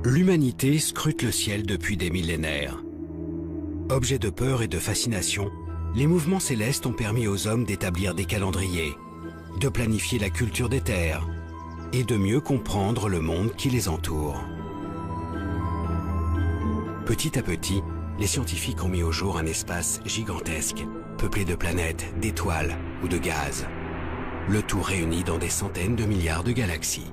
L'humanité scrute le ciel depuis des millénaires. Objet de peur et de fascination, les mouvements célestes ont permis aux hommes d'établir des calendriers, de planifier la culture des terres et de mieux comprendre le monde qui les entoure. Petit à petit, les scientifiques ont mis au jour un espace gigantesque, peuplé de planètes, d'étoiles ou de gaz. Le tout réuni dans des centaines de milliards de galaxies.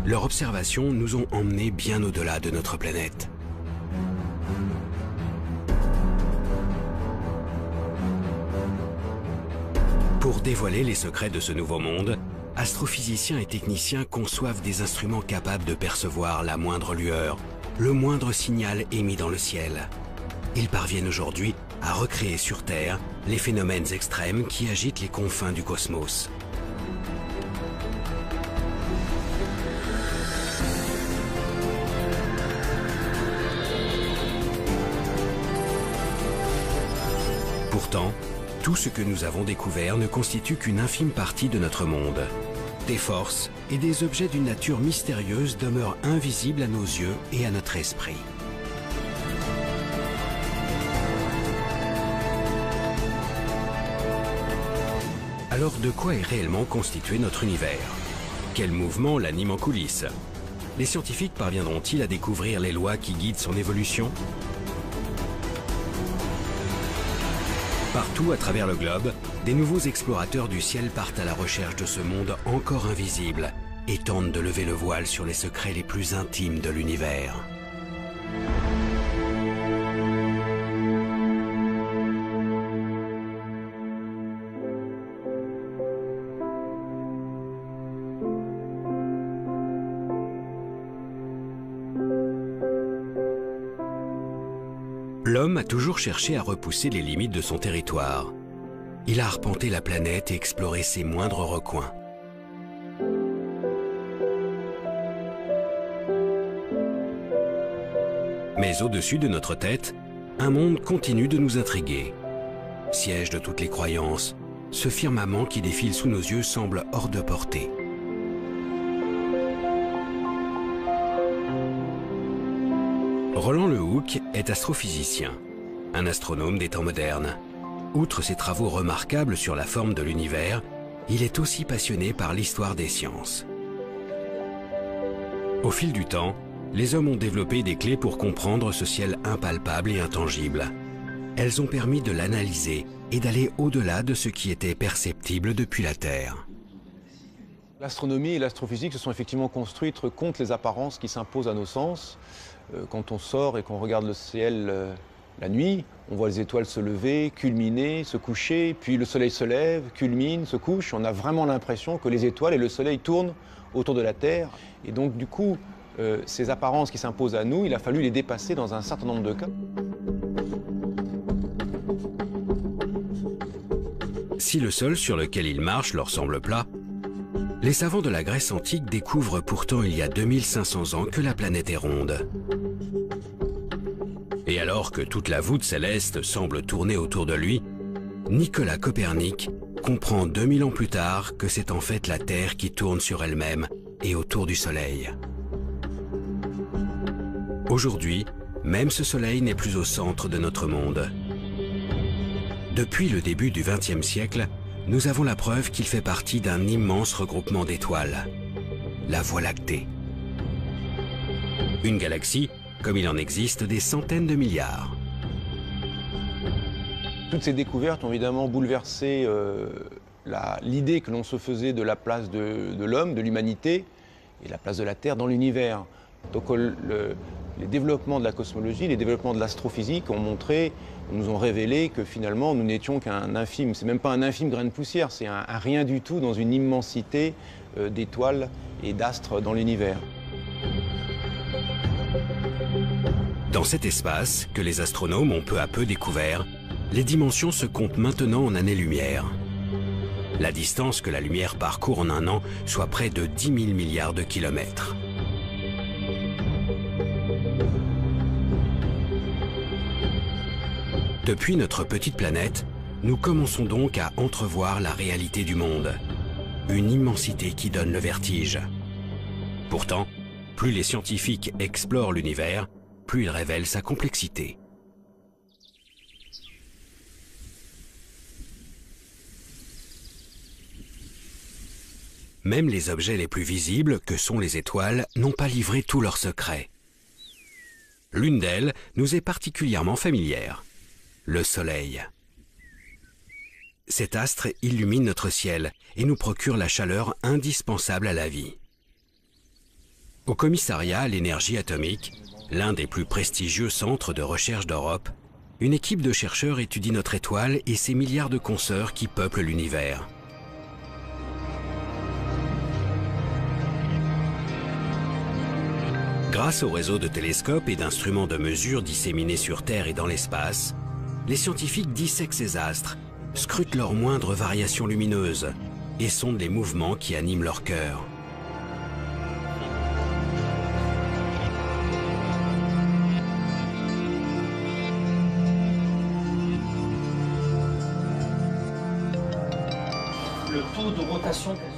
Leurs observations nous ont emmenés bien au-delà de notre planète. Pour dévoiler les secrets de ce nouveau monde, astrophysiciens et techniciens conçoivent des instruments capables de percevoir la moindre lueur, le moindre signal émis dans le ciel. Ils parviennent aujourd'hui à recréer sur Terre les phénomènes extrêmes qui agitent les confins du cosmos. Pourtant, tout ce que nous avons découvert ne constitue qu'une infime partie de notre monde. Des forces et des objets d'une nature mystérieuse demeurent invisibles à nos yeux et à notre esprit. Alors de quoi est réellement constitué notre univers? Quel mouvement l'anime en coulisses? Les scientifiques parviendront-ils à découvrir les lois qui guident son évolution? Partout à travers le globe, des nouveaux explorateurs du ciel partent à la recherche de ce monde encore invisible et tentent de lever le voile sur les secrets les plus intimes de l'univers. L'homme a toujours cherché à repousser les limites de son territoire. Il a arpenté la planète et exploré ses moindres recoins. Mais au-dessus de notre tête, un monde continue de nous intriguer. Siège de toutes les croyances, ce firmament qui défile sous nos yeux semble hors de portée. Roland Le Houcq est astrophysicien, un astronome des temps modernes. Outre ses travaux remarquables sur la forme de l'univers, il est aussi passionné par l'histoire des sciences. Au fil du temps, les hommes ont développé des clés pour comprendre ce ciel impalpable et intangible. Elles ont permis de l'analyser et d'aller au-delà de ce qui était perceptible depuis la Terre. L'astronomie et l'astrophysique se sont effectivement construites contre les apparences qui s'imposent à nos sens. Quand on sort et qu'on regarde le ciel la nuit, on voit les étoiles se lever, culminer, se coucher, puis le soleil se lève, culmine, se couche. On a vraiment l'impression que les étoiles et le soleil tournent autour de la Terre. Et donc du coup, ces apparences qui s'imposent à nous, il a fallu les dépasser dans un certain nombre de cas. Si le sol sur lequel ils marchent leur semble plat, les savants de la Grèce antique découvrent pourtant il y a 2500 ans que la planète est ronde. Et alors que toute la voûte céleste semble tourner autour de lui, Nicolas Copernic comprend 2000 ans plus tard que c'est en fait la Terre qui tourne sur elle-même et autour du Soleil. Aujourd'hui, même ce Soleil n'est plus au centre de notre monde. Depuis le début du XXe siècle, nous avons la preuve qu'il fait partie d'un immense regroupement d'étoiles, la Voie lactée. Une galaxie, comme il en existe des centaines de milliards. Toutes ces découvertes ont évidemment bouleversé l'idée que l'on se faisait de la place de l'homme, de l'humanité, et la place de la Terre dans l'univers. Donc les développements de la cosmologie, les développements de l'astrophysique nous ont révélé que finalement nous n'étions qu'un infime, c'est même pas un infime grain de poussière, c'est un rien du tout dans une immensité d'étoiles et d'astres dans l'univers. Dans cet espace que les astronomes ont peu à peu découvert, les dimensions se comptent maintenant en années-lumière. La distance que la lumière parcourt en un an soit près de 10 000 milliards de kilomètres. Depuis notre petite planète, nous commençons donc à entrevoir la réalité du monde. Une immensité qui donne le vertige. Pourtant, Plus les scientifiques explorent l'univers, plus ils révèlent sa complexité. Même les objets les plus visibles, que sont les étoiles, n'ont pas livré tous leurs secrets. L'une d'elles nous est particulièrement familière, le Soleil. Cet astre illumine notre ciel et nous procure la chaleur indispensable à la vie. Au commissariat à l'énergie atomique, l'un des plus prestigieux centres de recherche d'Europe, une équipe de chercheurs étudie notre étoile et ses milliards de consoeurs qui peuplent l'univers. Grâce au réseau de télescopes et d'instruments de mesure disséminés sur Terre et dans l'espace, les scientifiques dissèquent ces astres, scrutent leurs moindres variations lumineuses et sondent les mouvements qui animent leur cœur.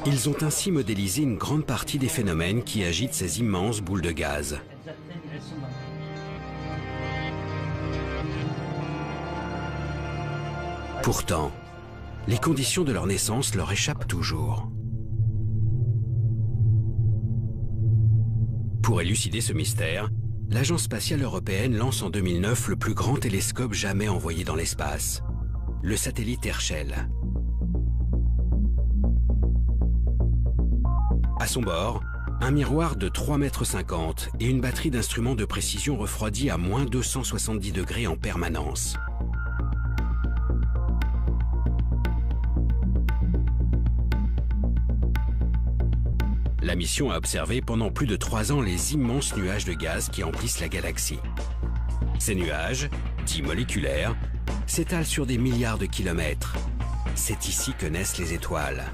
Ils ont ainsi modélisé une grande partie des phénomènes qui agitent ces immenses boules de gaz. Pourtant, les conditions de leur naissance leur échappent toujours. Pour élucider ce mystère, l'Agence spatiale européenne lance en 2009 le plus grand télescope jamais envoyé dans l'espace, le satellite Herschel. À son bord, un miroir de 3,50 m et une batterie d'instruments de précision refroidis à moins 270 degrés en permanence. La mission a observé pendant plus de 3 ans les immenses nuages de gaz qui emplissent la galaxie. Ces nuages, dits moléculaires, s'étalent sur des milliards de kilomètres. C'est ici que naissent les étoiles.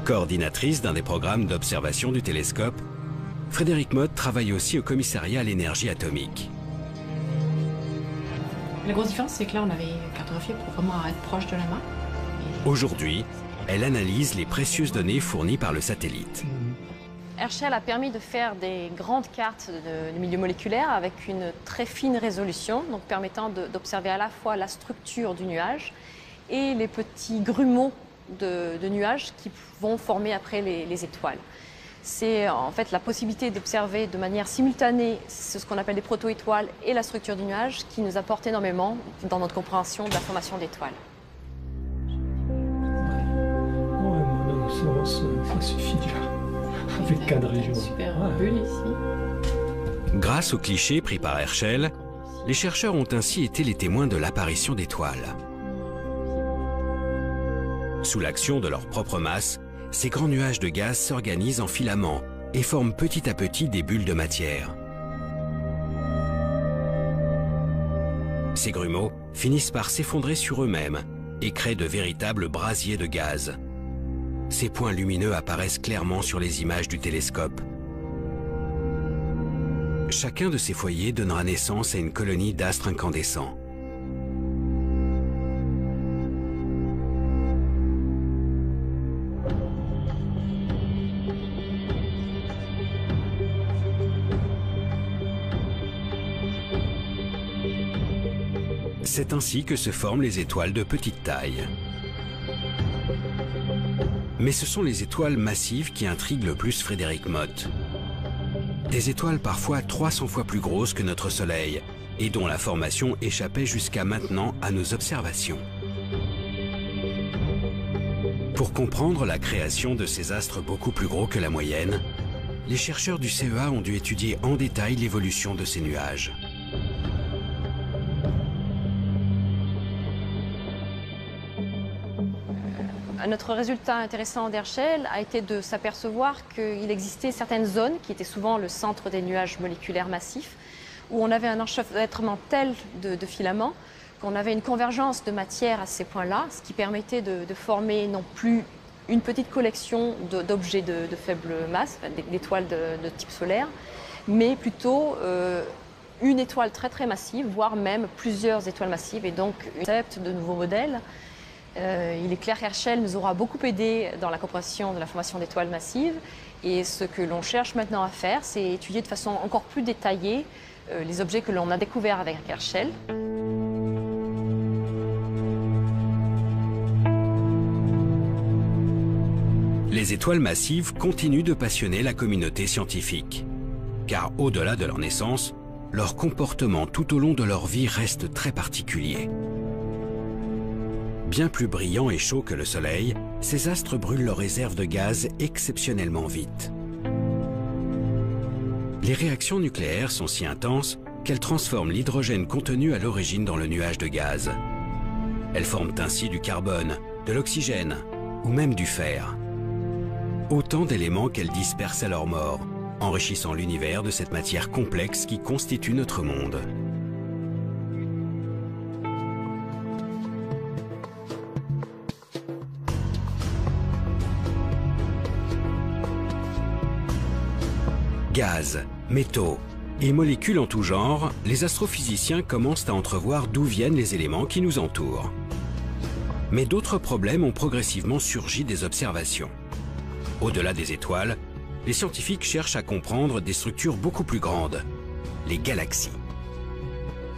Coordinatrice d'un des programmes d'observation du télescope, Frédéric Mott travaille aussi au commissariat à l'énergie atomique. La grosse différence, c'est que là, on avait cartographié pour vraiment être proche de la main. Aujourd'hui, elle analyse les précieuses données fournies par le satellite. Herschel a permis de faire des grandes cartes de milieu moléculaire avec une très fine résolution, donc permettant d'observer à la fois la structure du nuage et les petits grumeaux de nuages qui vont former après les étoiles. C'est en fait la possibilité d'observer de manière simultanée ce qu'on appelle des proto-étoiles et la structure du nuage qui nous apporte énormément dans notre compréhension de la formation d'étoiles. Ça suffit déjà. Avec 4 régions. Super bulle ici. Grâce aux clichés pris par Herschel, les chercheurs ont ainsi été les témoins de l'apparition d'étoiles. Sous l'action de leur propre masse, ces grands nuages de gaz s'organisent en filaments et forment petit à petit des bulles de matière. Ces grumeaux finissent par s'effondrer sur eux-mêmes et créent de véritables brasiers de gaz. Ces points lumineux apparaissent clairement sur les images du télescope. Chacun de ces foyers donnera naissance à une colonie d'astres incandescents. C'est ainsi que se forment les étoiles de petite taille. Mais ce sont les étoiles massives qui intriguent le plus Frédéric Mott. Des étoiles parfois 300 fois plus grosses que notre Soleil et dont la formation échappait jusqu'à maintenant à nos observations. Pour comprendre la création de ces astres beaucoup plus gros que la moyenne, les chercheurs du CEA ont dû étudier en détail l'évolution de ces nuages. Notre résultat intéressant d'Herschel a été de s'apercevoir qu'il existait certaines zones qui étaient souvent le centre des nuages moléculaires massifs, où on avait un enchevêtrement tel de filaments qu'on avait une convergence de matière à ces points-là, ce qui permettait de former non plus une petite collection d'objets de faible masse, d'étoiles de type solaire, mais plutôt une étoile très très massive, voire même plusieurs étoiles massives, et donc un concept de nouveaux modèles Il est clair qu'Herschel nous aura beaucoup aidé dans la compréhension de la formation d'étoiles massives. Et ce que l'on cherche maintenant à faire, c'est étudier de façon encore plus détaillée les objets que l'on a découverts avec Herschel. Les étoiles massives continuent de passionner la communauté scientifique. Car au-delà de leur naissance, leur comportement tout au long de leur vie reste très particulier. Bien plus brillants et chauds que le Soleil, ces astres brûlent leurs réserves de gaz exceptionnellement vite. Les réactions nucléaires sont si intenses qu'elles transforment l'hydrogène contenu à l'origine dans le nuage de gaz. Elles forment ainsi du carbone, de l'oxygène ou même du fer. Autant d'éléments qu'elles dispersent à leur mort, enrichissant l'univers de cette matière complexe qui constitue notre monde. Gaz, métaux et molécules en tout genre, les astrophysiciens commencent à entrevoir d'où viennent les éléments qui nous entourent. Mais d'autres problèmes ont progressivement surgi des observations. Au-delà des étoiles, les scientifiques cherchent à comprendre des structures beaucoup plus grandes, les galaxies.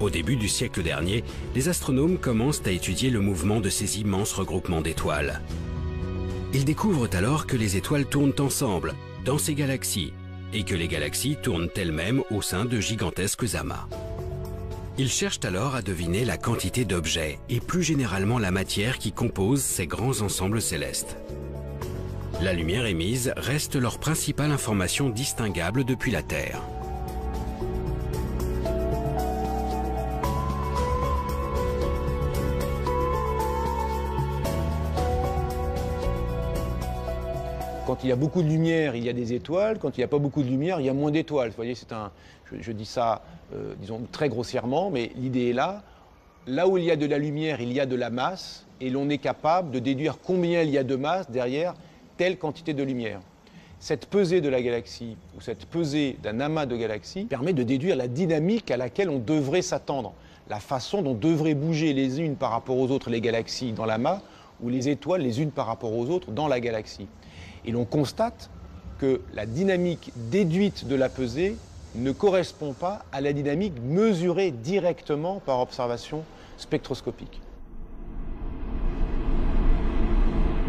Au début du siècle dernier, les astronomes commencent à étudier le mouvement de ces immenses regroupements d'étoiles. Ils découvrent alors que les étoiles tournent ensemble, dans ces galaxies, et que les galaxies tournent elles-mêmes au sein de gigantesques amas. Ils cherchent alors à deviner la quantité d'objets et plus généralement la matière qui compose ces grands ensembles célestes. La lumière émise reste leur principale information distinguable depuis la Terre. Quand il y a beaucoup de lumière, il y a des étoiles. Quand il n'y a pas beaucoup de lumière, il y a moins d'étoiles. Vous voyez, je dis ça, disons, très grossièrement, mais l'idée est là. Là où il y a de la lumière, il y a de la masse, et l'on est capable de déduire combien il y a de masse derrière telle quantité de lumière. Cette pesée de la galaxie, ou cette pesée d'un amas de galaxies, permet de déduire la dynamique à laquelle on devrait s'attendre, la façon dont devraient bouger les unes par rapport aux autres les galaxies dans l'amas, ou les étoiles les unes par rapport aux autres dans la galaxie. Et l'on constate que la dynamique déduite de la pesée ne correspond pas à la dynamique mesurée directement par observation spectroscopique.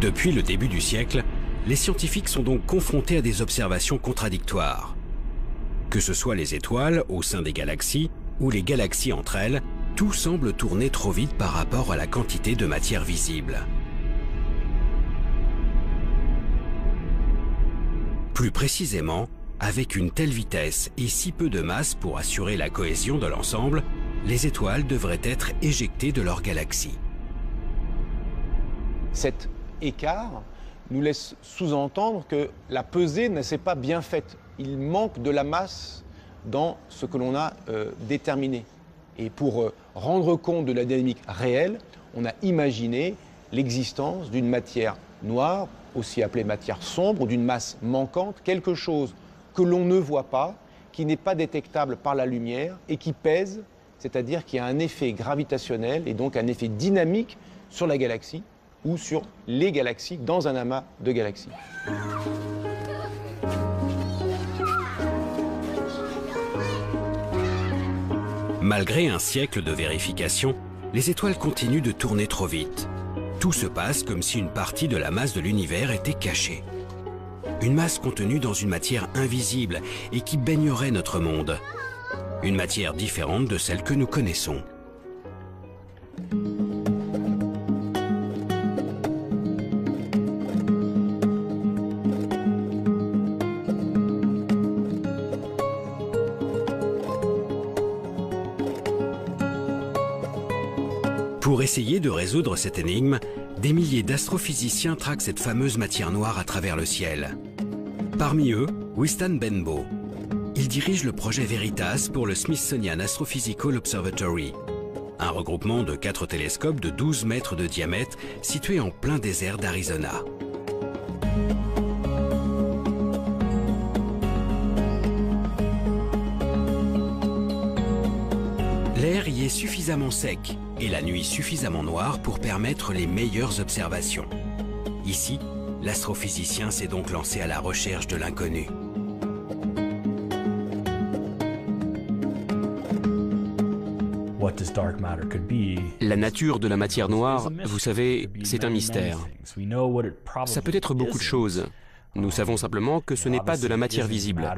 Depuis le début du siècle, les scientifiques sont donc confrontés à des observations contradictoires. Que ce soit les étoiles au sein des galaxies ou les galaxies entre elles, tout semble tourner trop vite par rapport à la quantité de matière visible. Plus précisément, avec une telle vitesse et si peu de masse pour assurer la cohésion de l'ensemble, les étoiles devraient être éjectées de leur galaxie. Cet écart nous laisse sous-entendre que la pesée ne s'est pas bien faite. Il manque de la masse dans ce que l'on a déterminé. Et pour rendre compte de la dynamique réelle, on a imaginé l'existence d'une matière noire, aussi appelée matière sombre, ou d'une masse manquante, quelque chose que l'on ne voit pas, qui n'est pas détectable par la lumière et qui pèse, c'est-à-dire qui a un effet gravitationnel et donc un effet dynamique sur la galaxie ou sur les galaxies dans un amas de galaxies. Malgré un siècle de vérification, les étoiles continuent de tourner trop vite. Tout se passe comme si une partie de la masse de l'univers était cachée. Une masse contenue dans une matière invisible et qui baignerait notre monde. Une matière différente de celle que nous connaissons. Pour essayer de résoudre cette énigme, des milliers d'astrophysiciens traquent cette fameuse matière noire à travers le ciel. Parmi eux, Wystan Benbow. Il dirige le projet Veritas pour le Smithsonian Astrophysical Observatory, un regroupement de 4 télescopes de 12 mètres de diamètre situés en plein désert d'Arizona. L'air y est suffisamment sec et la nuit suffisamment noire pour permettre les meilleures observations. Ici, l'astrophysicien s'est donc lancé à la recherche de l'inconnu. La nature de la matière noire, vous savez, c'est un mystère. Ça peut être beaucoup de choses. Nous savons simplement que ce n'est pas de la matière visible.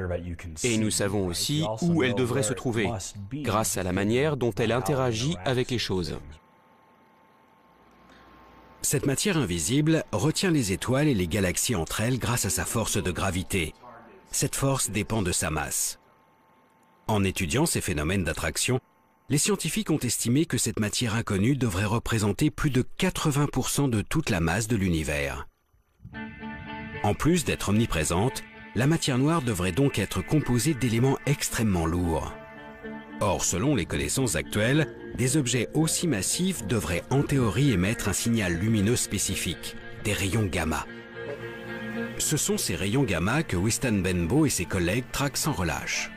Et nous savons aussi où elle devrait se trouver, grâce à la manière dont elle interagit avec les choses. Cette matière invisible retient les étoiles et les galaxies entre elles grâce à sa force de gravité. Cette force dépend de sa masse. En étudiant ces phénomènes d'attraction, les scientifiques ont estimé que cette matière inconnue devrait représenter plus de 80% de toute la masse de l'univers. En plus d'être omniprésente, la matière noire devrait donc être composée d'éléments extrêmement lourds. Or, selon les connaissances actuelles, des objets aussi massifs devraient en théorie émettre un signal lumineux spécifique, des rayons gamma. Ce sont ces rayons gamma que Wistan Benbow et ses collègues traquent sans relâche.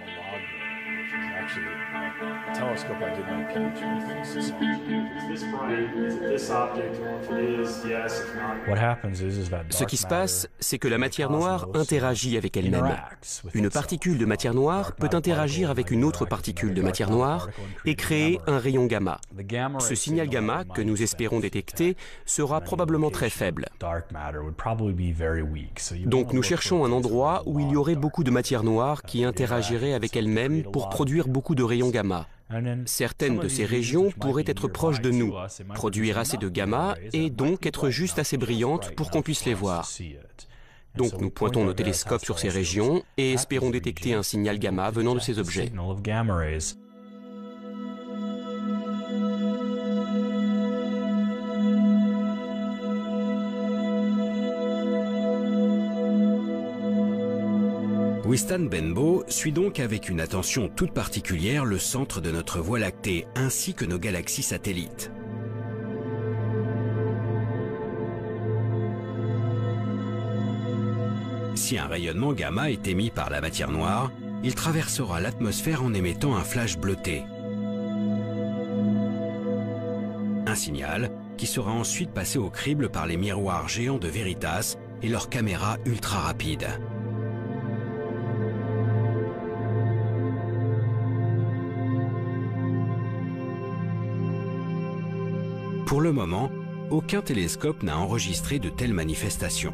Ce qui se passe, c'est que la matière noire interagit avec elle-même. Une particule de matière noire peut interagir avec une autre particule de matière noire et créer un rayon gamma. Ce signal gamma, que nous espérons détecter, sera probablement très faible. Donc nous cherchons un endroit où il y aurait beaucoup de matière noire qui interagirait avec elle-même pour produire beaucoup de rayons gamma. Certaines de ces régions pourraient être proches de nous, produire assez de gamma et donc être juste assez brillantes pour qu'on puisse les voir. Donc nous pointons nos télescopes sur ces régions et espérons détecter un signal gamma venant de ces objets. Wistan Benbow suit donc avec une attention toute particulière le centre de notre Voie lactée ainsi que nos galaxies satellites. Si un rayonnement gamma est émis par la matière noire, il traversera l'atmosphère en émettant un flash bleuté. Un signal qui sera ensuite passé au crible par les miroirs géants de Veritas et leurs caméras ultra rapides. Pour le moment, aucun télescope n'a enregistré de telles manifestations.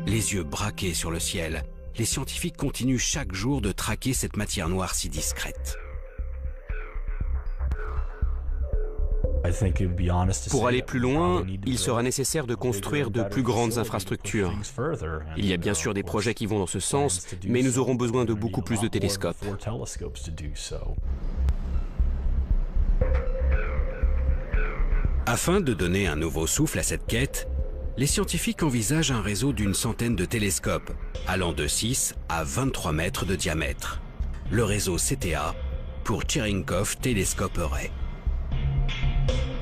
Les yeux braqués sur le ciel, les scientifiques continuent chaque jour de traquer cette matière noire si discrète. Pour aller plus loin, il sera nécessaire de construire de plus grandes infrastructures. Il y a bien sûr des projets qui vont dans ce sens, mais nous aurons besoin de beaucoup plus de télescopes. Afin de donner un nouveau souffle à cette quête, les scientifiques envisagent un réseau d'une centaine de télescopes, allant de 6 à 23 mètres de diamètre. Le réseau CTA pour Cherenkov Telescope Array.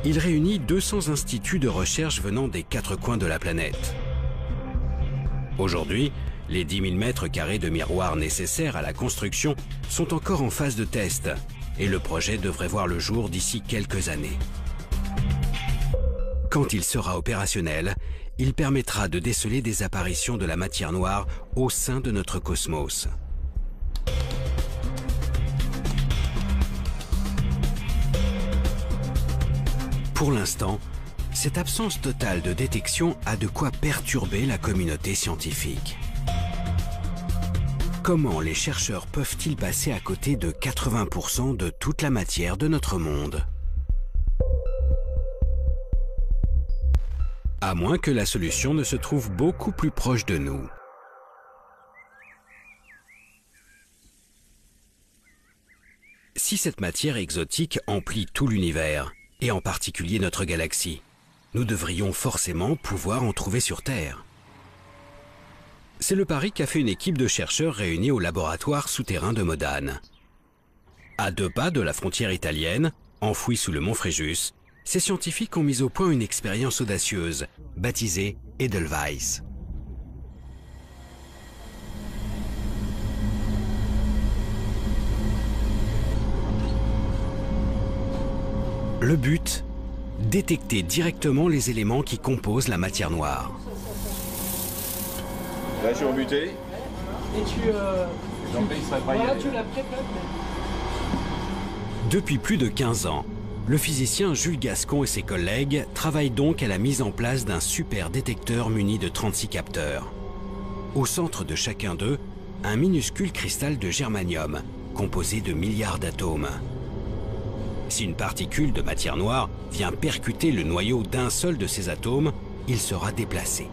Il réunit 200 instituts de recherche venant des 4 coins de la planète. Aujourd'hui, les 10 000 mètres carrés de miroirs nécessaires à la construction sont encore en phase de test et le projet devrait voir le jour d'ici quelques années. Quand il sera opérationnel, il permettra de déceler des apparitions de la matière noire au sein de notre cosmos. Pour l'instant, cette absence totale de détection a de quoi perturber la communauté scientifique. Comment les chercheurs peuvent-ils passer à côté de 80% de toute la matière de notre monde ? À moins que la solution ne se trouve beaucoup plus proche de nous. Si cette matière exotique emplit tout l'univers, et en particulier notre galaxie, nous devrions forcément pouvoir en trouver sur Terre. C'est le pari qu'a fait une équipe de chercheurs réunis au laboratoire souterrain de Modane. À 2 pas de la frontière italienne, enfouie sous le mont Fréjus, ces scientifiques ont mis au point une expérience audacieuse, baptisée Edelweiss. Le but, détecter directement les éléments qui composent la matière noire. Là, je suis rebuté. Et tu la prépares. Depuis plus de 15 ans, le physicien Jules Gascon et ses collègues travaillent donc à la mise en place d'un super détecteur muni de 36 capteurs. Au centre de chacun d'eux, un minuscule cristal de germanium, composé de milliards d'atomes. Si une particule de matière noire vient percuter le noyau d'un seul de ces atomes, il sera déplacé.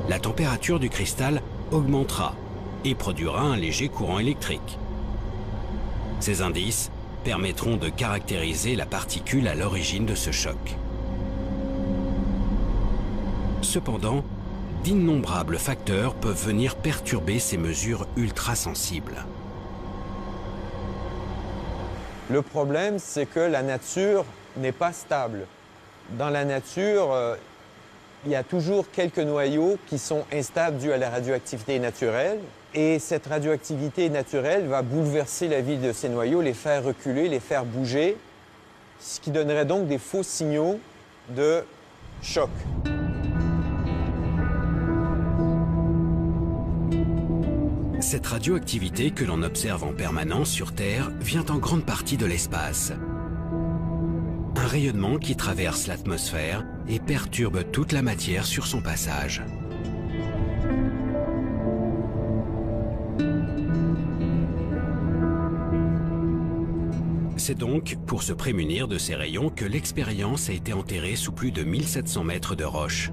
La température du cristal augmentera et produira un léger courant électrique. Ces indices permettront de caractériser la particule à l'origine de ce choc. Cependant, d'innombrables facteurs peuvent venir perturber ces mesures ultra-sensibles. Le problème, c'est que la nature n'est pas stable. Dans la nature, il y a toujours quelques noyaux qui sont instables dus à la radioactivité naturelle. Et cette radioactivité naturelle va bouleverser la vie de ces noyaux, les faire reculer, les faire bouger, ce qui donnerait donc des faux signaux de choc. Cette radioactivité que l'on observe en permanence sur Terre vient en grande partie de l'espace. Un rayonnement qui traverse l'atmosphère et perturbe toute la matière sur son passage. C'est donc pour se prémunir de ces rayons que l'expérience a été enterrée sous plus de 1700 mètres de roche.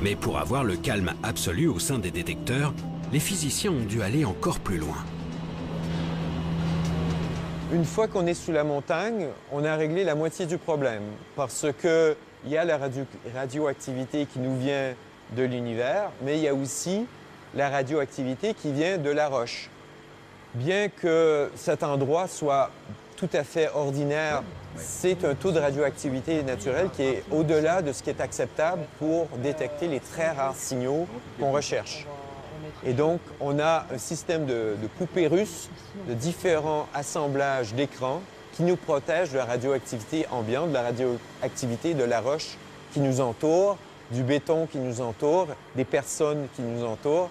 Mais pour avoir le calme absolu au sein des détecteurs, les physiciens ont dû aller encore plus loin. Une fois qu'on est sous la montagne, on a réglé la moitié du problème parce qu'il y a la radioactivité qui nous vient de l'univers, mais il y a aussi la radioactivité qui vient de la roche. Bien que cet endroit soit tout à fait ordinaire, c'est un taux de radioactivité naturelle qui est au-delà de ce qui est acceptable pour détecter les très rares signaux qu'on recherche. Et donc, on a un système de poupées russes, de différents assemblages d'écrans qui nous protègent de la radioactivité ambiante, de la radioactivité de la roche qui nous entoure, du béton qui nous entoure, des personnes qui nous entourent.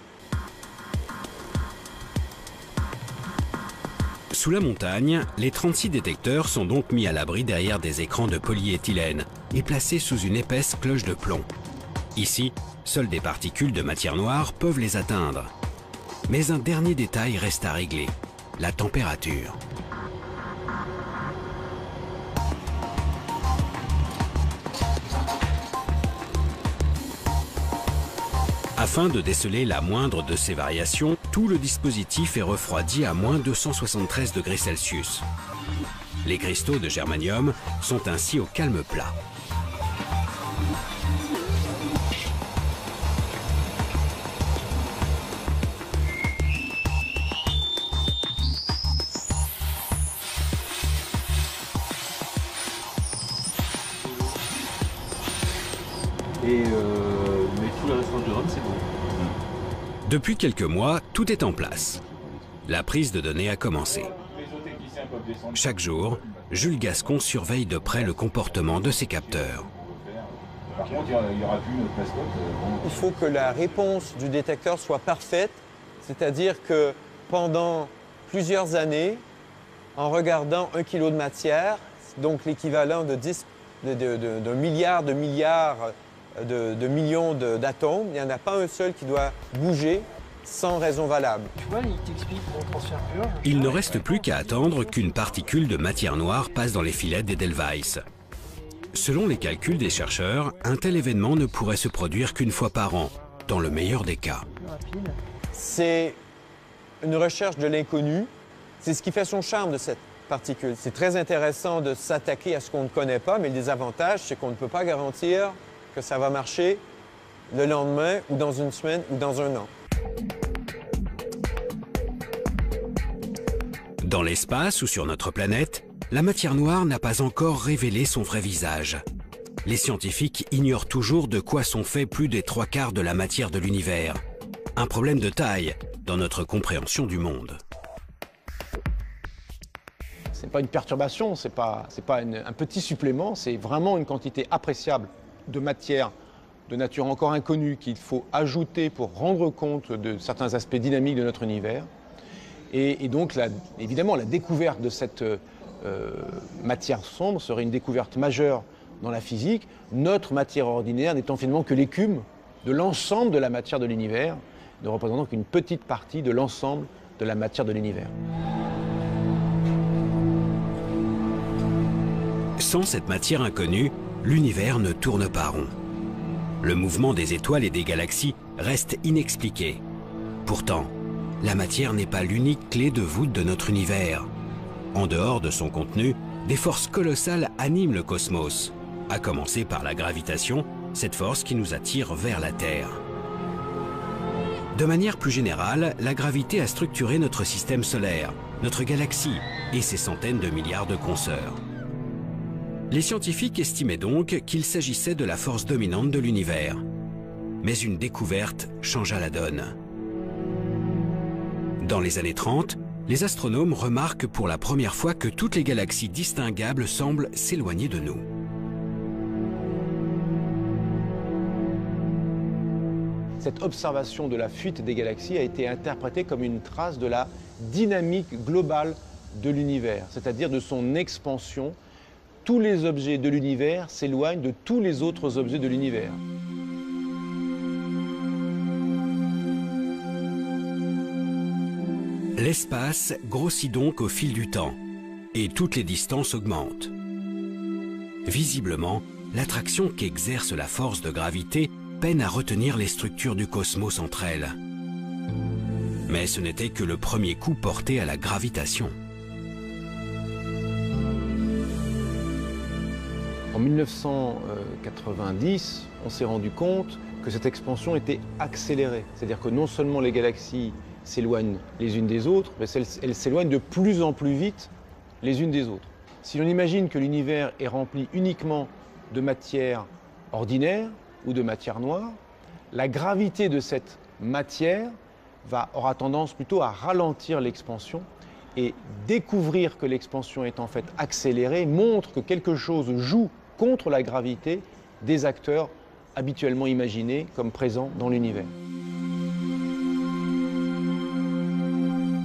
Sous la montagne, les 36 détecteurs sont donc mis à l'abri derrière des écrans de polyéthylène et placés sous une épaisse cloche de plomb. Ici, seules des particules de matière noire peuvent les atteindre. Mais un dernier détail reste à régler, la température. Afin de déceler la moindre de ces variations, tout le dispositif est refroidi à moins 273 degrés Celsius. Les cristaux de germanium sont ainsi au calme plat. Mais tout le restant de Rome, c'est bon. Depuis quelques mois, tout est en place. La prise de données a commencé. Chaque jour, Jules Gascon surveille de près le comportement de ses capteurs. Par contre, il n'y aura plus notre mascotte. Il faut que la réponse du détecteur soit parfaite, c'est-à-dire que pendant plusieurs années, en regardant 1 kilo de matière, donc l'équivalent d'un milliard de millions d'atomes, il n'y en a pas un seul qui doit bouger sans raison valable. Tu vois, il t'explique mon transfert pur. Il ne reste plus qu'à attendre qu'une particule de matière noire passe dans les filets d'Edelweiss. Selon les calculs des chercheurs, un tel événement ne pourrait se produire qu'une fois par an, dans le meilleur des cas. C'est une recherche de l'inconnu. C'est ce qui fait son charme de cette particule. C'est très intéressant de s'attaquer à ce qu'on ne connaît pas, mais le désavantage, c'est qu'on ne peut pas garantir que ça va marcher le lendemain, ou dans une semaine, ou dans un an. Dans l'espace ou sur notre planète, la matière noire n'a pas encore révélé son vrai visage. les scientifiques ignorent toujours de quoi sont faits plus des 3/4 de la matière de l'univers. Un problème de taille dans notre compréhension du monde. Ce n'est pas une perturbation, ce n'est pas un petit supplément, c'est vraiment une quantité appréciable de matière de nature encore inconnue qu'il faut ajouter pour rendre compte de certains aspects dynamiques de notre univers. Et donc, évidemment, la découverte de cette matière sombre serait une découverte majeure dans la physique, notre matière ordinaire n'étant finalement que l'écume de l'ensemble de la matière de l'univers, ne représentant qu'une petite partie de l'ensemble de la matière de l'univers. Sans cette matière inconnue, l'univers ne tourne pas rond. Le mouvement des étoiles et des galaxies reste inexpliqué. Pourtant, la matière n'est pas l'unique clé de voûte de notre univers. En dehors de son contenu, des forces colossales animent le cosmos, à commencer par la gravitation, cette force qui nous attire vers la Terre. De manière plus générale, la gravité a structuré notre système solaire, notre galaxie et ses centaines de milliards de consoeurs. Les scientifiques estimaient donc qu'il s'agissait de la force dominante de l'univers. Mais une découverte changea la donne. Dans les années 30, les astronomes remarquent pour la première fois que toutes les galaxies distinguables semblent s'éloigner de nous. Cette observation de la fuite des galaxies a été interprétée comme une trace de la dynamique globale de l'univers, c'est-à-dire de son expansion. Tous les objets de l'univers s'éloignent de tous les autres objets de l'univers. L'espace grossit donc au fil du temps, et toutes les distances augmentent. Visiblement, l'attraction qu'exerce la force de gravité peine à retenir les structures du cosmos entre elles. Mais ce n'était que le premier coup porté à la gravitation. En 1990, on s'est rendu compte que cette expansion était accélérée. C'est-à-dire que non seulement les galaxies s'éloignent les unes des autres, mais elles s'éloignent de plus en plus vite les unes des autres. Si l'on imagine que l'univers est rempli uniquement de matière ordinaire ou de matière noire, la gravité de cette matière aura tendance plutôt à ralentir l'expansion, et découvrir que l'expansion est en fait accélérée montre que quelque chose joue contre la gravité des acteurs habituellement imaginés comme présents dans l'univers.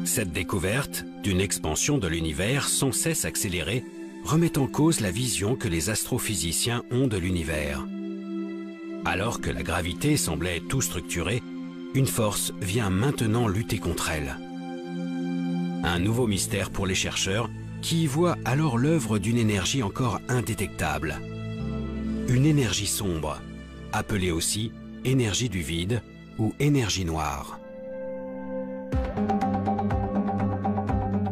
Cette découverte d'une expansion de l'univers sans cesse accélérée remet en cause la vision que les astrophysiciens ont de l'univers. Alors que la gravité semblait tout structurer, une force vient maintenant lutter contre elle. Un nouveau mystère pour les chercheurs qui y voient alors l'œuvre d'une énergie encore indétectable. Une énergie sombre, appelée aussi énergie du vide ou énergie noire.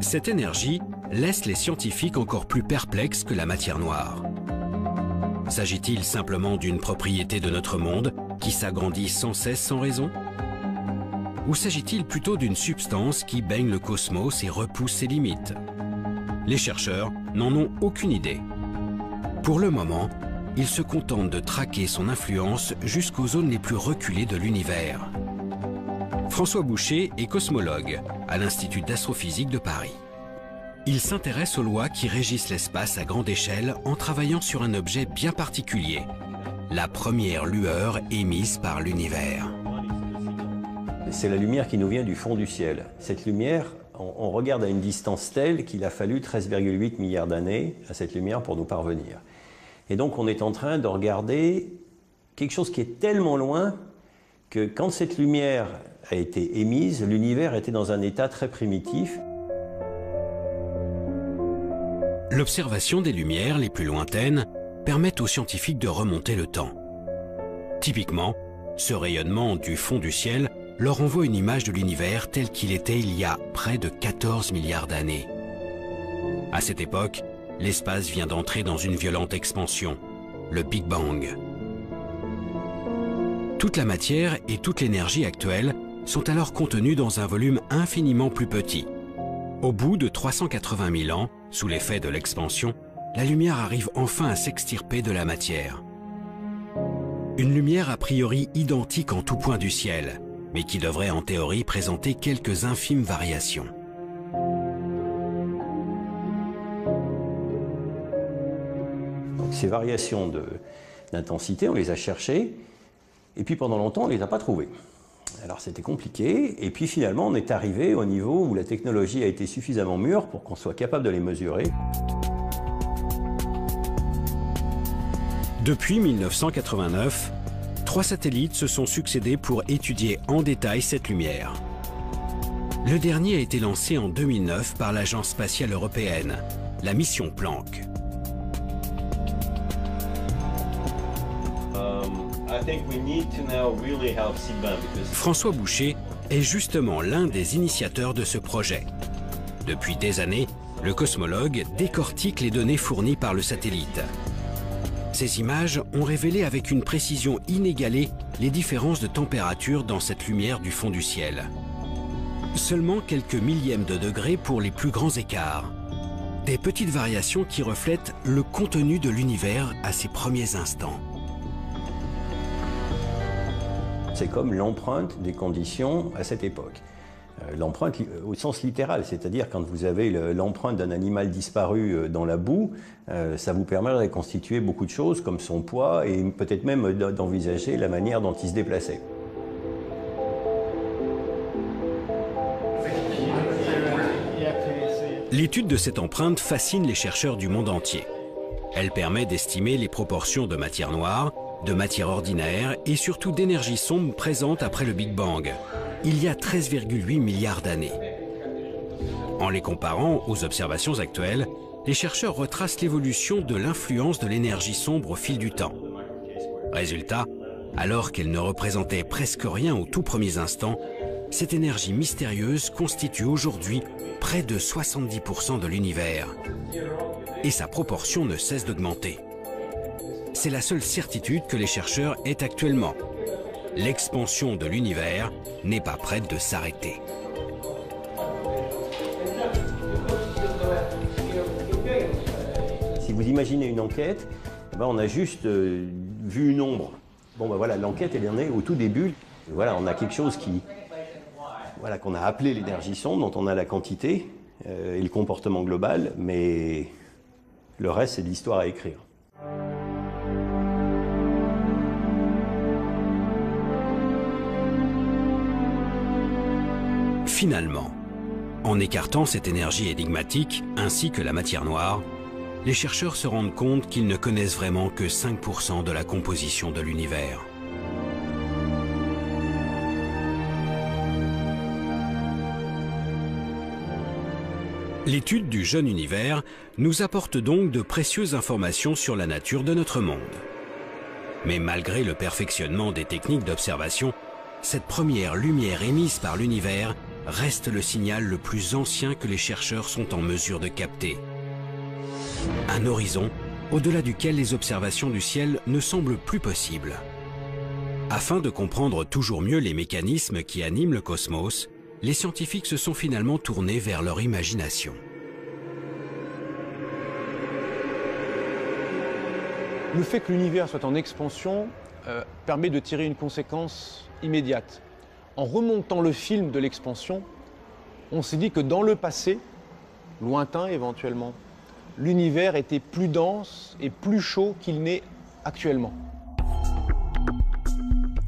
Cette énergie laisse les scientifiques encore plus perplexes que la matière noire. S'agit-il simplement d'une propriété de notre monde qui s'agrandit sans cesse sans raison ? Ou s'agit-il plutôt d'une substance qui baigne le cosmos et repousse ses limites? Les chercheurs n'en ont aucune idée. Pour le moment, ils se contentent de traquer son influence jusqu'aux zones les plus reculées de l'univers. François Boucher est cosmologue à l'Institut d'astrophysique de Paris. Il s'intéresse aux lois qui régissent l'espace à grande échelle en travaillant sur un objet bien particulier, la première lueur émise par l'univers. C'est la lumière qui nous vient du fond du ciel. Cette lumière, on regarde à une distance telle qu'il a fallu 13,8 milliards d'années à cette lumière pour nous parvenir. Et donc on est en train de regarder quelque chose qui est tellement loin que quand cette lumière a été émise, l'univers était dans un état très primitif. L'observation des lumières les plus lointaines permet aux scientifiques de remonter le temps. Typiquement, ce rayonnement du fond du ciel leur envoie une image de l'univers tel qu'il était il y a près de 14 milliards d'années. À cette époque, l'espace vient d'entrer dans une violente expansion, le Big Bang. Toute la matière et toute l'énergie actuelle sont alors contenues dans un volume infiniment plus petit. Au bout de 380 000 ans, sous l'effet de l'expansion, la lumière arrive enfin à s'extirper de la matière. Une lumière a priori identique en tout point du ciel, mais qui devrait en théorie présenter quelques infimes variations. Donc, ces variations d'intensité, on les a cherchées, et puis pendant longtemps, on ne les a pas trouvées. Alors c'était compliqué, et puis finalement, on est arrivé au niveau où la technologie a été suffisamment mûre pour qu'on soit capable de les mesurer. Depuis 1989, 3 satellites se sont succédés pour étudier en détail cette lumière. Le dernier a été lancé en 2009 par l'Agence spatiale européenne, la mission Planck. François Boucher est justement l'un des initiateurs de ce projet. Depuis des années, le cosmologue décortique les données fournies par le satellite. Ces images ont révélé avec une précision inégalée les différences de température dans cette lumière du fond du ciel. Seulement quelques millièmes de degrés pour les plus grands écarts. Des petites variations qui reflètent le contenu de l'univers à ses premiers instants. C'est comme l'empreinte des conditions à cette époque. L'empreinte au sens littéral, c'est-à-dire quand vous avez l'empreinte d'un animal disparu dans la boue, ça vous permet de reconstituer beaucoup de choses comme son poids et peut-être même d'envisager la manière dont il se déplaçait. L'étude de cette empreinte fascine les chercheurs du monde entier. Elle permet d'estimer les proportions de matière noire, de matière ordinaire et surtout d'énergie sombre présente après le Big Bang, il y a 13,8 milliards d'années. En les comparant aux observations actuelles, les chercheurs retracent l'évolution de l'influence de l'énergie sombre au fil du temps. Résultat, alors qu'elle ne représentait presque rien aux tout premiers instants, cette énergie mystérieuse constitue aujourd'hui près de 70% de l'univers. Et sa proportion ne cesse d'augmenter. C'est la seule certitude que les chercheurs aient actuellement. L'expansion de l'univers n'est pas prête de s'arrêter. Si vous imaginez une enquête, on a juste vu une ombre. Bon ben voilà, l'enquête elle en est au tout début. Et voilà, on a quelque chose qu'on a appelé l'énergie sombre, dont on a la quantité et le comportement global, mais le reste c'est de l'histoire à écrire. Finalement, en écartant cette énergie énigmatique ainsi que la matière noire, les chercheurs se rendent compte qu'ils ne connaissent vraiment que 5% de la composition de l'univers. L'étude du jeune univers nous apporte donc de précieuses informations sur la nature de notre monde. Mais malgré le perfectionnement des techniques d'observation, cette première lumière émise par l'univers reste le signal le plus ancien que les chercheurs sont en mesure de capter. Un horizon au-delà duquel les observations du ciel ne semblent plus possibles. Afin de comprendre toujours mieux les mécanismes qui animent le cosmos, les scientifiques se sont finalement tournés vers leur imagination. Le fait que l'univers soit en expansion permet de tirer une conséquence immédiate. En remontant le film de l'expansion, on s'est dit que dans le passé, lointain éventuellement, l'univers était plus dense et plus chaud qu'il n'est actuellement.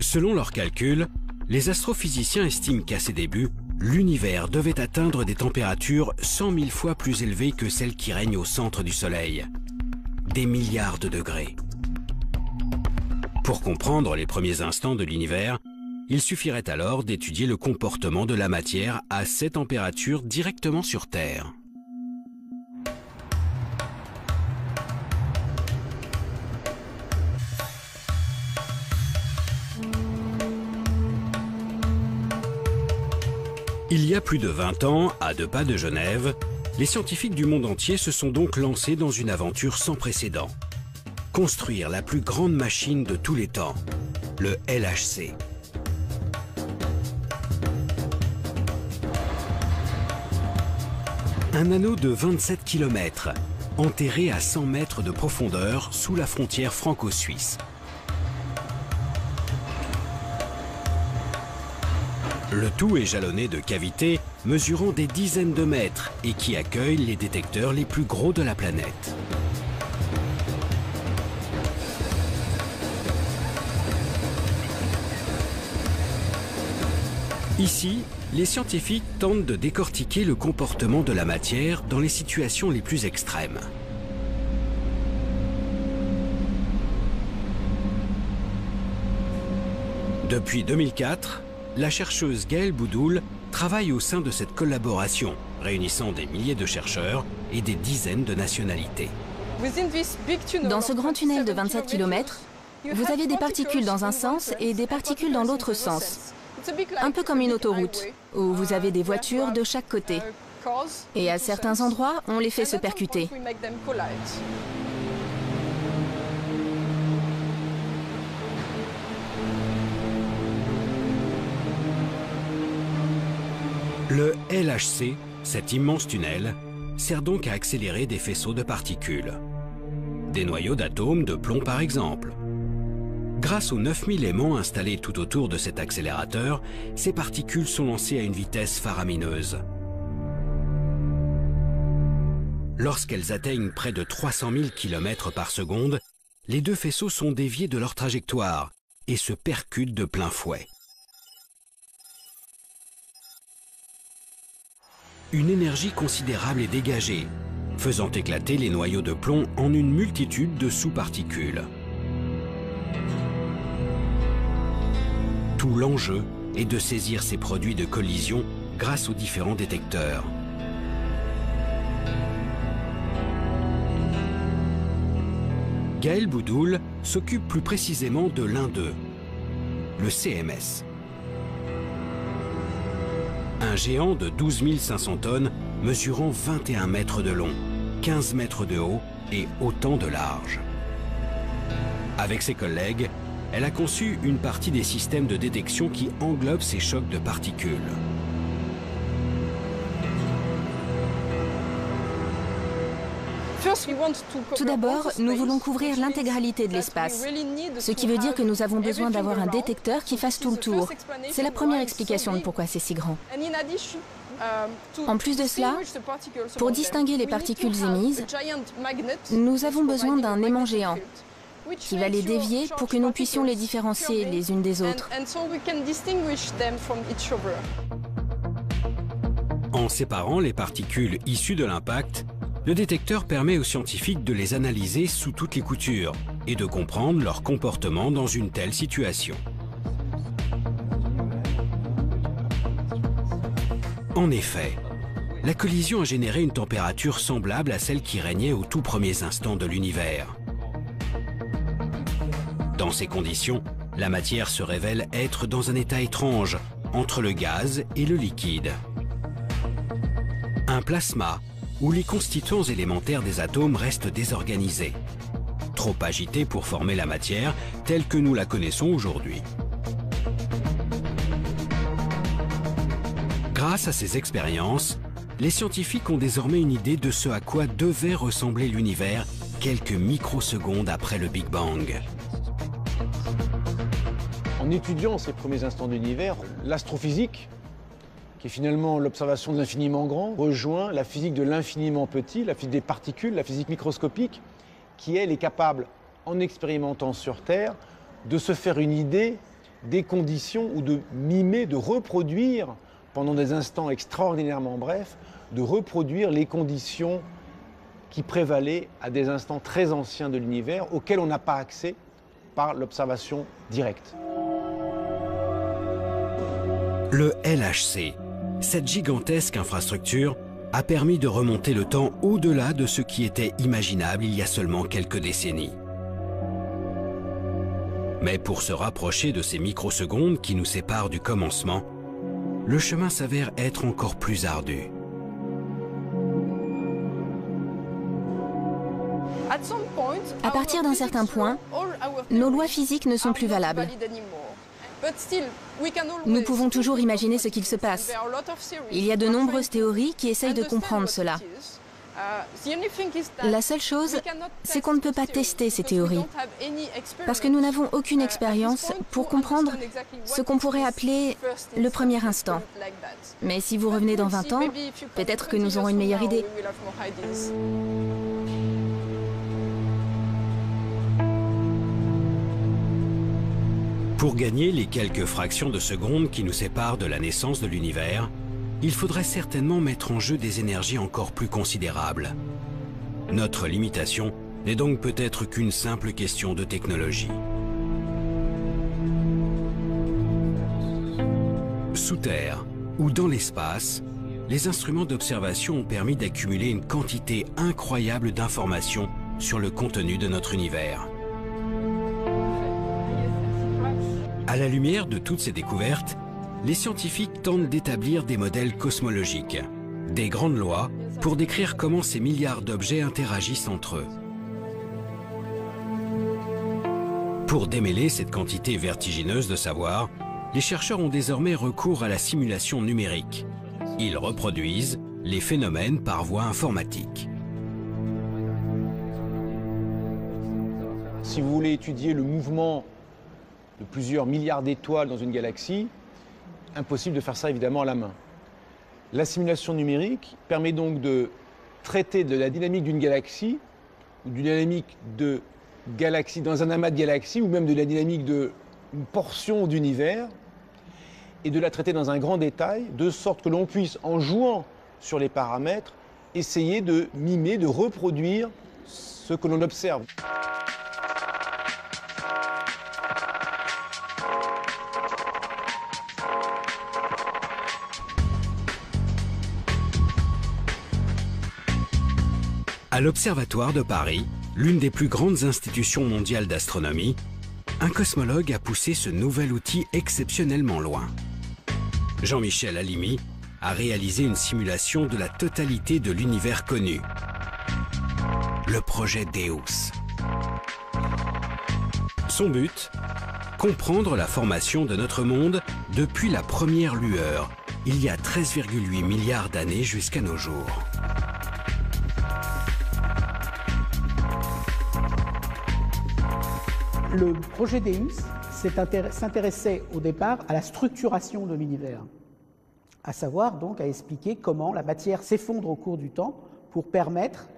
Selon leurs calculs, les astrophysiciens estiment qu'à ses débuts, l'univers devait atteindre des températures 100 000 fois plus élevées que celles qui règnent au centre du Soleil. Des milliards de degrés. Pour comprendre les premiers instants de l'univers, il suffirait alors d'étudier le comportement de la matière à ces températures directement sur Terre. Il y a plus de 20 ans, à 2 pas de Genève, les scientifiques du monde entier se sont donc lancés dans une aventure sans précédent. Construire la plus grande machine de tous les temps, le LHC. Un anneau de 27 km, enterré à 100 mètres de profondeur sous la frontière franco-suisse. Le tout est jalonné de cavités mesurant des dizaines de mètres et qui accueillent les détecteurs les plus gros de la planète. Ici, les scientifiques tentent de décortiquer le comportement de la matière dans les situations les plus extrêmes. Depuis 2004, la chercheuse Gaëlle Boudoul travaille au sein de cette collaboration, réunissant des milliers de chercheurs et des dizaines de nationalités. Dans ce grand tunnel de 27 km, vous avez des particules dans un sens et des particules dans l'autre sens. Un peu comme une autoroute, où vous avez des voitures de chaque côté. Et à certains endroits, on les fait se percuter. Le LHC, cet immense tunnel, sert donc à accélérer des faisceaux de particules. Des noyaux d'atomes de plomb par exemple. Grâce aux 9000 aimants installés tout autour de cet accélérateur, ces particules sont lancées à une vitesse faramineuse. Lorsqu'elles atteignent près de 300 000 km par seconde, les deux faisceaux sont déviés de leur trajectoire et se percutent de plein fouet. Une énergie considérable est dégagée, faisant éclater les noyaux de plomb en une multitude de sous-particules. Tout l'enjeu est de saisir ces produits de collision grâce aux différents détecteurs. Gaëlle Boudoul s'occupe plus précisément de l'un d'eux, le CMS. Un géant de 12 500 tonnes mesurant 21 mètres de long, 15 mètres de haut et autant de large. Avec ses collègues, elle a conçu une partie des systèmes de détection qui englobent ces chocs de particules. Tout d'abord, nous voulons couvrir l'intégralité de l'espace, ce qui veut dire que nous avons besoin d'avoir un détecteur qui fasse tout le tour. C'est la première explication de pourquoi c'est si grand. En plus de cela, pour distinguer les particules émises, nous avons besoin d'un aimant géant qui va les dévier pour que nous puissions les différencier les unes des autres. En séparant les particules issues de l'impact, le détecteur permet aux scientifiques de les analyser sous toutes les coutures et de comprendre leur comportement dans une telle situation. En effet, la collision a généré une température semblable à celle qui régnait aux tout premiers instants de l'univers. Dans ces conditions, la matière se révèle être dans un état étrange, entre le gaz et le liquide. Un plasma, où les constituants élémentaires des atomes restent désorganisés, trop agités pour former la matière telle que nous la connaissons aujourd'hui. Grâce à ces expériences, les scientifiques ont désormais une idée de ce à quoi devait ressembler l'univers quelques microsecondes après le Big Bang. En étudiant ces premiers instants de l'univers, l'astrophysique, qui est finalement l'observation de l'infiniment grand, rejoint la physique de l'infiniment petit, la physique des particules, la physique microscopique, qui, elle, est capable, en expérimentant sur Terre, de se faire une idée des conditions ou de mimer, de reproduire, pendant des instants extraordinairement brefs, de reproduire les conditions qui prévalaient à des instants très anciens de l'univers, auxquels on n'a pas accès par l'observation directe. Le LHC, cette gigantesque infrastructure, a permis de remonter le temps au-delà de ce qui était imaginable il y a seulement quelques décennies. Mais pour se rapprocher de ces microsecondes qui nous séparent du commencement, le chemin s'avère être encore plus ardu. À partir d'un certain point, nos lois physiques ne sont plus valables. Nous pouvons toujours imaginer ce qu'il se passe. Il y a de nombreuses théories qui essayent de comprendre cela. La seule chose, c'est qu'on ne peut pas tester ces théories, parce que nous n'avons aucune expérience pour comprendre ce qu'on pourrait appeler le premier instant. Mais si vous revenez dans 20 ans, peut-être que nous aurons une meilleure idée. Pour gagner les quelques fractions de seconde qui nous séparent de la naissance de l'univers, il faudrait certainement mettre en jeu des énergies encore plus considérables. Notre limitation n'est donc peut-être qu'une simple question de technologie. Sous terre ou dans l'espace, les instruments d'observation ont permis d'accumuler une quantité incroyable d'informations sur le contenu de notre univers. À la lumière de toutes ces découvertes, les scientifiques tentent d'établir des modèles cosmologiques, des grandes lois pour décrire comment ces milliards d'objets interagissent entre eux. Pour démêler cette quantité vertigineuse de savoir, les chercheurs ont désormais recours à la simulation numérique. Ils reproduisent les phénomènes par voie informatique. Si vous voulez étudier le mouvement de plusieurs milliards d'étoiles dans une galaxie, impossible de faire ça évidemment à la main. La simulation numérique permet donc de traiter de la dynamique d'une galaxie, ou d'une dynamique de galaxie dans un amas de galaxies, ou même de la dynamique d'une portion d'univers, et de la traiter dans un grand détail, de sorte que l'on puisse, en jouant sur les paramètres, essayer de mimer, de reproduire ce que l'on observe. À l'Observatoire de Paris, l'une des plus grandes institutions mondiales d'astronomie, un cosmologue a poussé ce nouvel outil exceptionnellement loin. Jean-Michel Halimi a réalisé une simulation de la totalité de l'univers connu, le projet Deus. Son but, comprendre la formation de notre monde depuis la première lueur, il y a 13,8 milliards d'années jusqu'à nos jours. Le projet Deus s'intéressait au départ à la structuration de l'univers, à savoir donc à expliquer comment la matière s'effondre au cours du temps pour permettre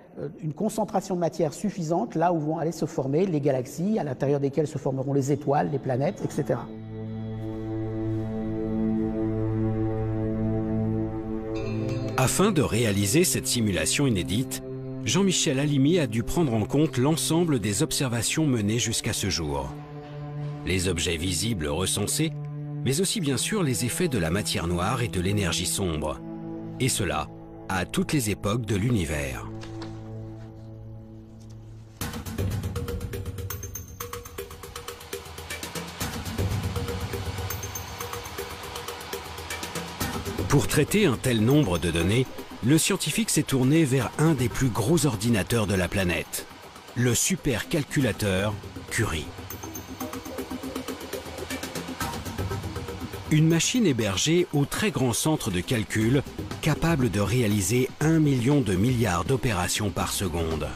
une concentration de matière suffisante là où vont aller se former les galaxies, à l'intérieur desquelles se formeront les étoiles, les planètes, etc. Afin de réaliser cette simulation inédite, Jean-Michel Halimi a dû prendre en compte l'ensemble des observations menées jusqu'à ce jour. Les objets visibles recensés, mais aussi bien sûr les effets de la matière noire et de l'énergie sombre. Et cela à toutes les époques de l'univers. Pour traiter un tel nombre de données, le scientifique s'est tourné vers un des plus gros ordinateurs de la planète, le supercalculateur Curie. Une machine hébergée au très grand centre de calcul, capable de réaliser 1 million de milliards d'opérations par seconde.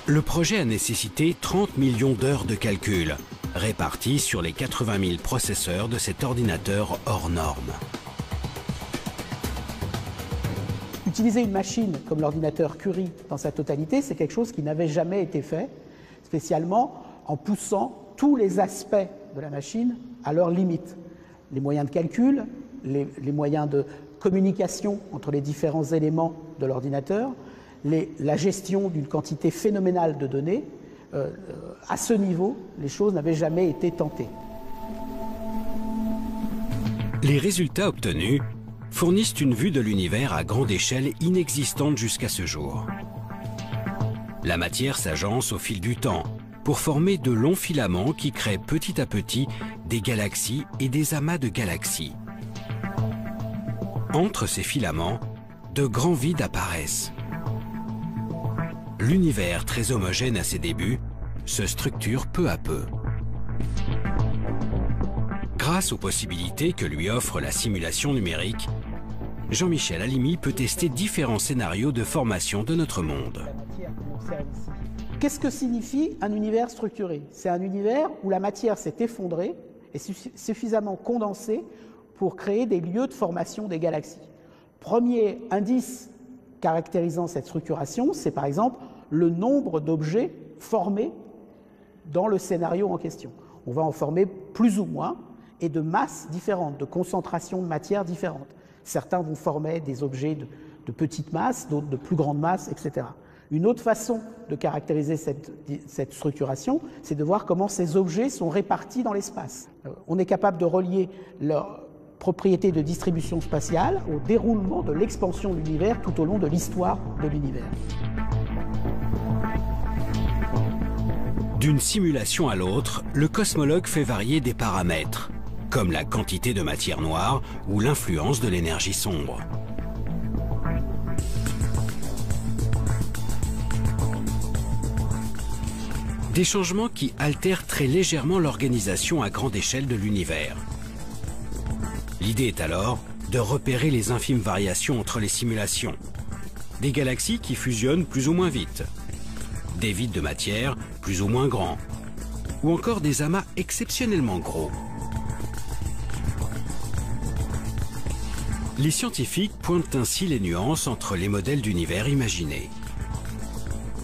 Le projet a nécessité 30 millions d'heures de calcul, répartis sur les 80 000 processeurs de cet ordinateur hors norme. Utiliser une machine comme l'ordinateur Curie dans sa totalité, c'est quelque chose qui n'avait jamais été fait, spécialement en poussant tous les aspects de la machine à leurs limites. Les moyens de calcul, les moyens de communication entre les différents éléments de l'ordinateur, la gestion d'une quantité phénoménale de données. À ce niveau, les choses n'avaient jamais été tentées. Les résultats obtenus fournissent une vue de l'univers à grande échelle inexistante jusqu'à ce jour. La matière s'agence au fil du temps pour former de longs filaments qui créent petit à petit des galaxies et des amas de galaxies. Entre ces filaments, de grands vides apparaissent. L'univers, très homogène à ses débuts, se structure peu à peu. Grâce Grâce aux possibilités que lui offre la simulation numérique, Jean-Michel Halimi peut tester différents scénarios de formation de notre monde. Qu'est-ce que signifie un univers structuré? C'est un univers où la matière s'est effondrée et suffisamment condensée pour créer des lieux de formation des galaxies. Premier indice caractérisant cette structuration, c'est par exemple le nombre d'objets formés dans le scénario en question. On va en former plus ou moins et de masses différentes, de concentrations de matière différentes. Certains vont former des objets de petite masse, d'autres de plus grande masse, etc. Une autre façon de caractériser cette structuration, c'est de voir comment ces objets sont répartis dans l'espace. On est capable de relier leur propriétés de distribution spatiale au déroulement de l'expansion de l'univers tout au long de l'histoire de l'univers. D'une simulation à l'autre, le cosmologue fait varier des paramètres, comme la quantité de matière noire ou l'influence de l'énergie sombre. Des changements qui altèrent très légèrement l'organisation à grande échelle de l'univers. L'idée est alors de repérer les infimes variations entre les simulations. Des galaxies qui fusionnent plus ou moins vite, des vides de matière plus ou moins grands, ou encore des amas exceptionnellement gros. Les scientifiques pointent ainsi les nuances entre les modèles d'univers imaginés.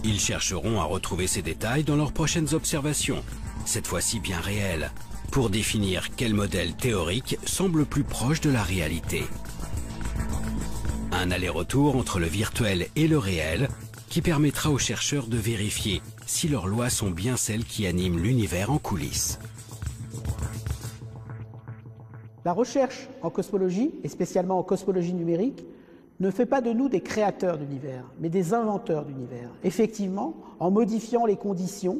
Ils chercheront à retrouver ces détails dans leurs prochaines observations, cette fois-ci bien réelles, pour définir quel modèle théorique semble plus proche de la réalité. Un aller-retour entre le virtuel et le réel qui permettra aux chercheurs de vérifier si leurs lois sont bien celles qui animent l'univers en coulisses. La recherche en cosmologie, et spécialement en cosmologie numérique, ne fait pas de nous des créateurs d'univers, mais des inventeurs d'univers. Effectivement, en modifiant les conditions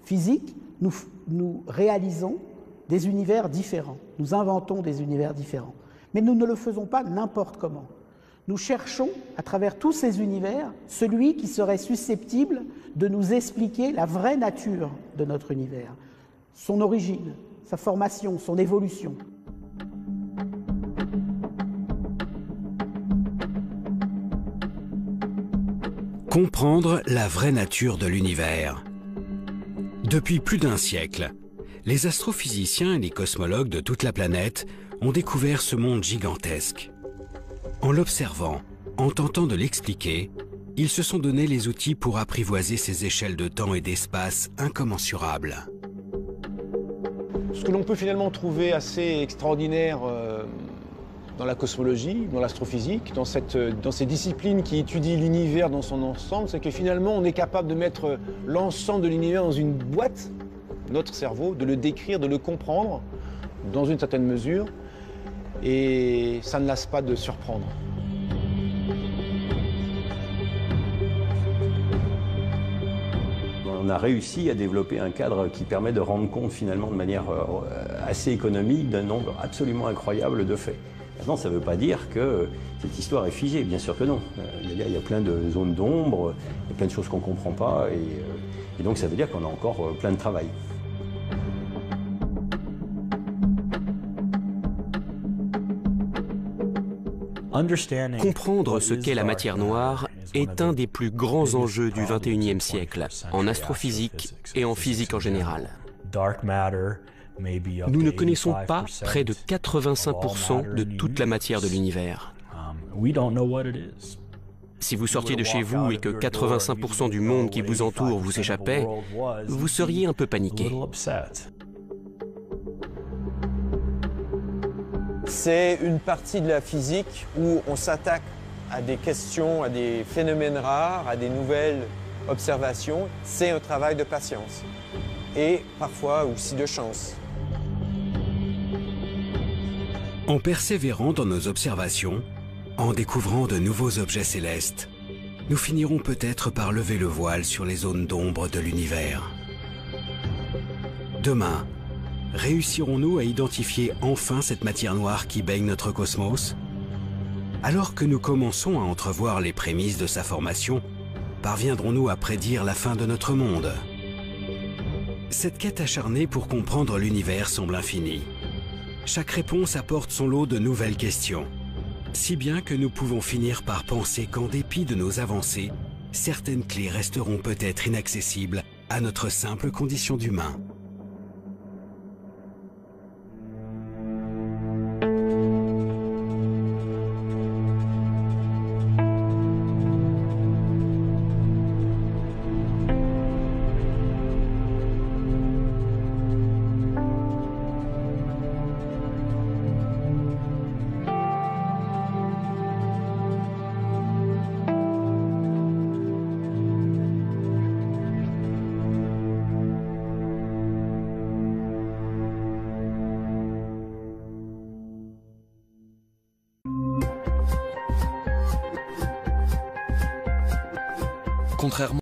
physiques, nous réalisons des univers différents. Nous inventons des univers différents. Mais nous ne le faisons pas n'importe comment. Nous cherchons, à travers tous ces univers, celui qui serait susceptible de nous expliquer la vraie nature de notre univers, son origine, sa formation, son évolution. Comprendre la vraie nature de l'univers. Depuis plus d'un siècle, les astrophysiciens et les cosmologues de toute la planète ont découvert ce monde gigantesque. En l'observant, en tentant de l'expliquer, ils se sont donné les outils pour apprivoiser ces échelles de temps et d'espace incommensurables. Ce que l'on peut finalement trouver assez extraordinaire dans la cosmologie, dans l'astrophysique, dans ces disciplines qui étudient l'univers dans son ensemble, c'est que finalement on est capable de mettre l'ensemble de l'univers dans une boîte, notre cerveau, de le décrire, de le comprendre dans une certaine mesure, et ça ne lasse pas de surprendre. On a réussi à développer un cadre qui permet de rendre compte finalement de manière assez économique d'un nombre absolument incroyable de faits. Maintenant, ça ne veut pas dire que cette histoire est figée, bien sûr que non. Il y a plein de zones d'ombre, il y a plein de choses qu'on ne comprend pas, et donc ça veut dire qu'on a encore plein de travail. Comprendre ce qu'est la matière noire est un des plus grands enjeux du XXIe siècle, en astrophysique et en physique en général. Nous ne connaissons pas près de 85% de toute la matière de l'univers. Si vous sortiez de chez vous et que 85% du monde qui vous entoure vous échappait, vous seriez un peu paniqué. C'est une partie de la physique où on s'attaque à des questions, à des phénomènes rares, à des nouvelles observations. C'est un travail de patience et parfois aussi de chance. En persévérant dans nos observations, en découvrant de nouveaux objets célestes, nous finirons peut-être par lever le voile sur les zones d'ombre de l'univers. Demain, réussirons-nous à identifier enfin cette matière noire qui baigne notre cosmos? Alors que nous commençons à entrevoir les prémices de sa formation, parviendrons-nous à prédire la fin de notre monde? Cette quête acharnée pour comprendre l'univers semble infinie. chaque réponse apporte son lot de nouvelles questions. Si bien que nous pouvons finir par penser qu'en dépit de nos avancées, certaines clés resteront peut-être inaccessibles à notre simple condition d'humain. Contrairement